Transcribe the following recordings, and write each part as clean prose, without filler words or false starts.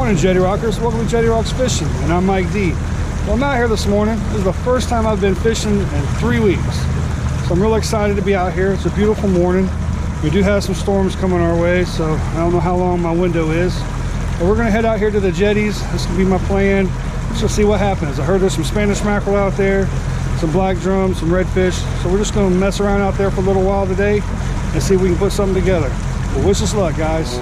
Morning, Jettie Rockers. Welcome to Jettie Rocks Fishing, and I'm Mike D. Well, I'm out here this morning. This is the first time I've been fishing in 3 weeks. So I'm really excited to be out here. It's a beautiful morning. We do have some storms coming our way, so I don't know how long my window is. But we're gonna head out here to the jetties. This will be my plan. Just see what happens. I heard there's some Spanish mackerel out there, some black drum, some redfish. So we're just gonna mess around out there for a little while today and see if we can put something together. Well, wish us luck, guys.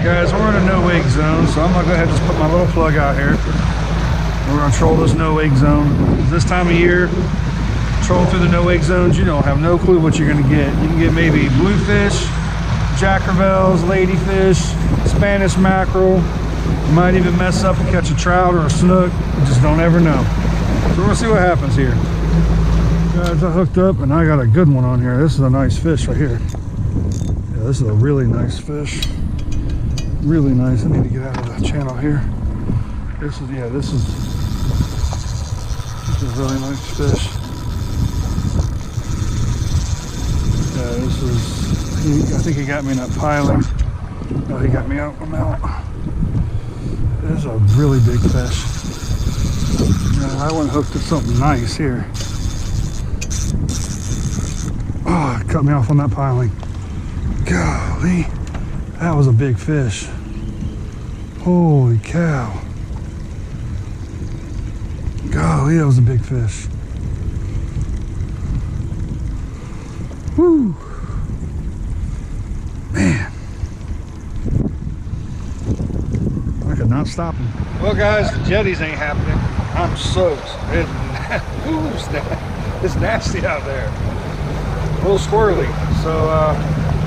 Guys, we're in a no wake zone, so I'm gonna go ahead and just put my little plug out here. We're gonna troll this no wake zone. This time of year, troll through the no wake zones, you don't have no clue what you're gonna get. You can get maybe bluefish, jackervels, ladyfish, Spanish mackerel. You might even mess up and catch a trout or a snook. You just don't ever know. So we're gonna see what happens here. Guys, I hooked up and I got a good one on here. This is a nice fish right here. Yeah, this is a really nice fish. Really nice. I need to get out of the channel here. This is a really nice fish. Yeah, this is, I think he got me in that piling. Oh, he got me out. I'm out. This is a really big fish. Yeah, I went hooked at something nice here. Oh, it cut me off on that piling. Golly, that was a big fish. Holy cow. Golly, that was a big fish. Woo. Man. I could not stop him. Well, guys, the jetties ain't happening. I'm soaked. It's nasty out there. A little squirrely. So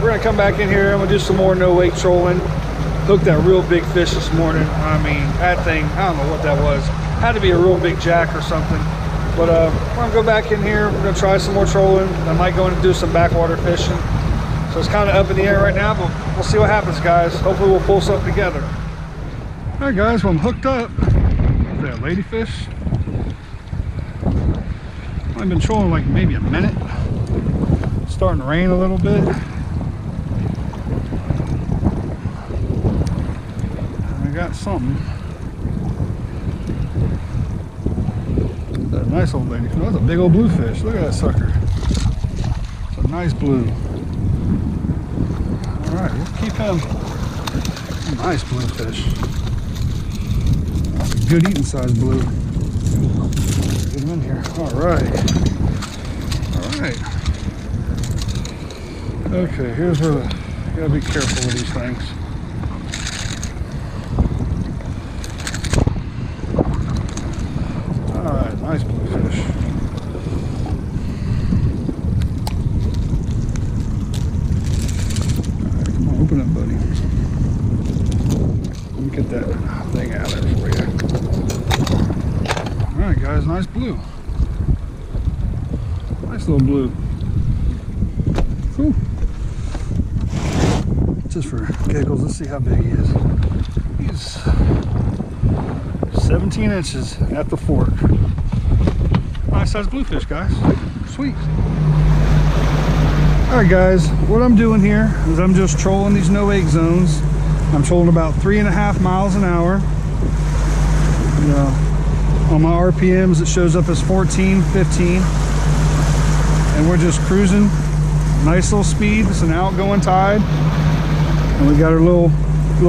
we're gonna come back in here. I'm gonna do some more no wake trolling. Hooked that real big fish this morning. I mean, that thing, I don't know what that was. Had to be a real big jack or something. But we're gonna go back in here. We're gonna try some more trolling. I might go in and do some backwater fishing. So it's kind of up in the air right now, but we'll see what happens, guys. Hopefully we'll pull something together. All right, guys, well, I'm hooked up. Is that ladyfish? I've been trolling like maybe a minute. It's starting to rain a little bit. Got something. That nice old lady. That's a big old bluefish. Look at that sucker. It's a nice blue. Alright, let's keep him. Nice bluefish. That's a good eating size blue. Get him in here. Alright. Alright. Okay, here's where you gotta be careful with these things. Nice bluefish. Alright, come on, open up, buddy. Let me get that thing out of there for you. Alright, guys, nice blue. Nice little blue. Cool. Just for giggles, let's see how big he is. He's 17 inches at the fork. Nice size bluefish, guys. Sweet. Alright, guys, what I'm doing here is I'm just trolling these no wake zones. I'm trolling about 3.5 miles an hour. On my RPMs it shows up as 14, 15. And we're just cruising. Nice little speed. It's an outgoing tide. And we got our little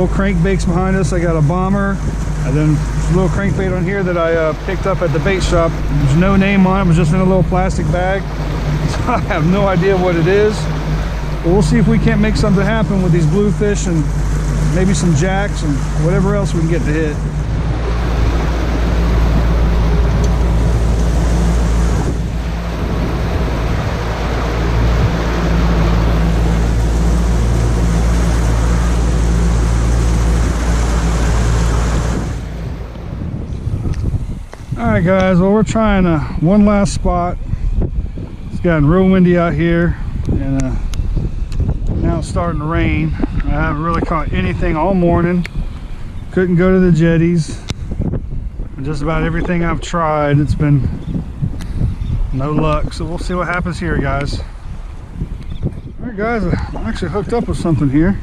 crankbaits behind us. I got a bomber. And then a little crankbait on here that I picked up at the bait shop. There's no name on it. It was just in a little plastic bag. So I have no idea what it is. But we'll see if we can't make something happen with these bluefish and maybe some jacks and whatever else we can get to hit. Alright guys, well we're trying one last spot. It's gotten real windy out here, and now it's starting to rain. I haven't really caught anything all morning. Couldn't go to the jetties. And just about everything I've tried, it's been no luck. So we'll see what happens here, guys. Alright guys, I'm actually hooked up with something here.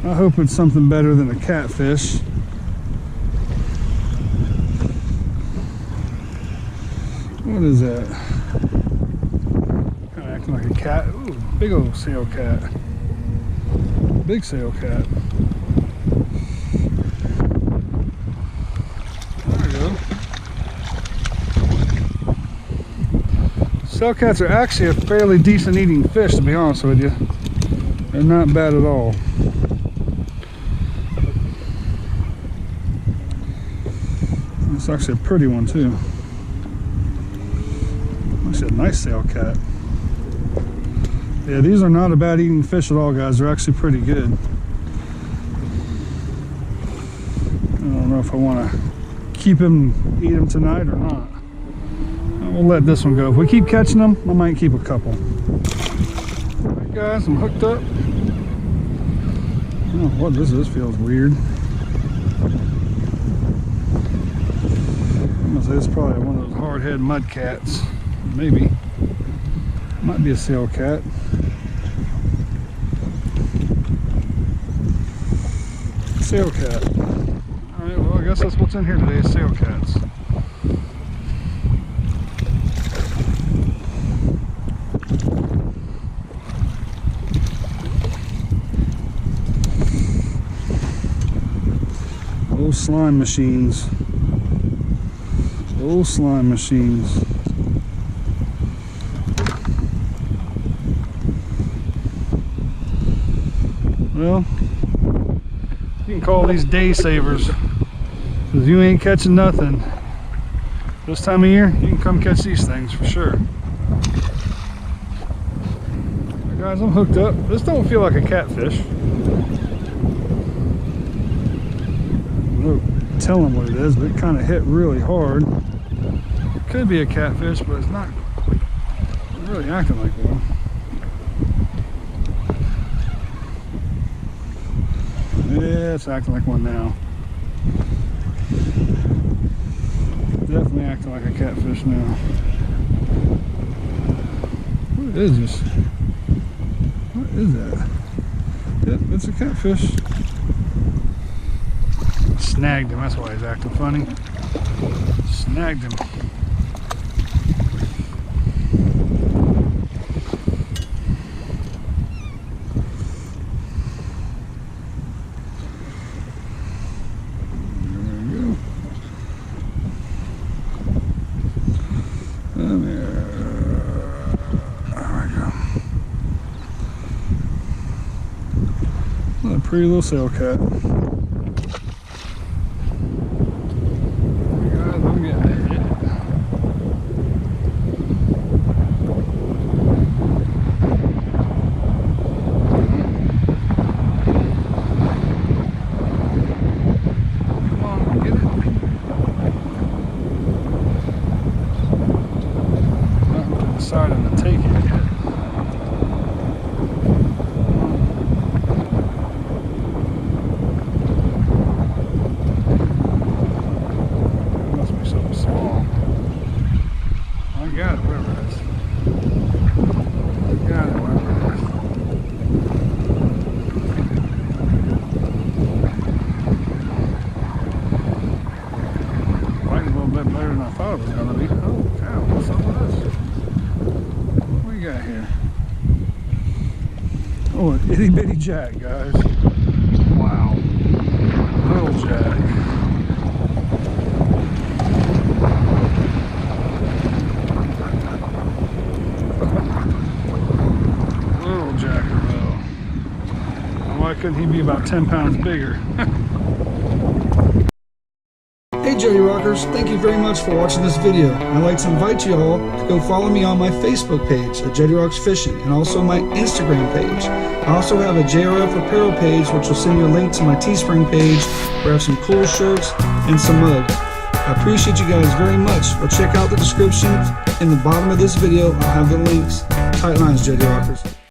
I hope it's something better than a catfish. What is that? Kind of acting like a cat. Ooh, big old sail cat. Big sail cat. There we go. Sail cats are actually a fairly decent eating fish, to be honest with you. They're not bad at all. It's actually a pretty one too. Actually a nice sail cat. Yeah, these are not a bad eating fish at all, guys. They're actually pretty good. I don't know if I want to keep him, eat him tonight or not. We'll let this one go. If we keep catching them, I might keep a couple. Alright guys, I'm hooked up. I don't know what this is. Feels weird. I'm gonna say it's probably one of those hard-head mud cats. Maybe. Might be a sail cat. Sail cat. Alright, well I guess that's what's in here today, is sail cats. Old slime machines. Old slime machines. Well, you can call these day savers, because you ain't catching nothing this time of year. You can come catch these things for sure. Right, guys, I'm hooked up. This don't feel like a catfish. No telling what it is, but it kind of hit really hard. It could be a catfish, but it's not really acting like one. Yeah, it's acting like one now. Definitely acting like a catfish now. What is this? What is that? Yep, it's a catfish. Snagged him, that's why he's acting funny. Snagged him. What a pretty little sail cat. Guys, I'm getting it. Come on, get it. Not really deciding to take it yet. Got it, whatever it is. Got it, whatever it is. Biting a little bit better than I thought it was going to be. Oh, cow, what's up with this? What do we got here? Oh, an itty bitty jack, guys. Wow. Little jack. Why couldn't he be about 10 pounds bigger? Hey Jettie Rockers, thank you very much for watching this video. I'd like to invite you all to go follow me on my Facebook page at Jettie Rocks Fishing, and also my Instagram page. I also have a JRF apparel page, which will send you a link to my Teespring page where I have some cool shirts and some mug. I appreciate you guys very much. Well, check out the description in the bottom of this video. I'll have the links. Tight lines, Jettie Rockers.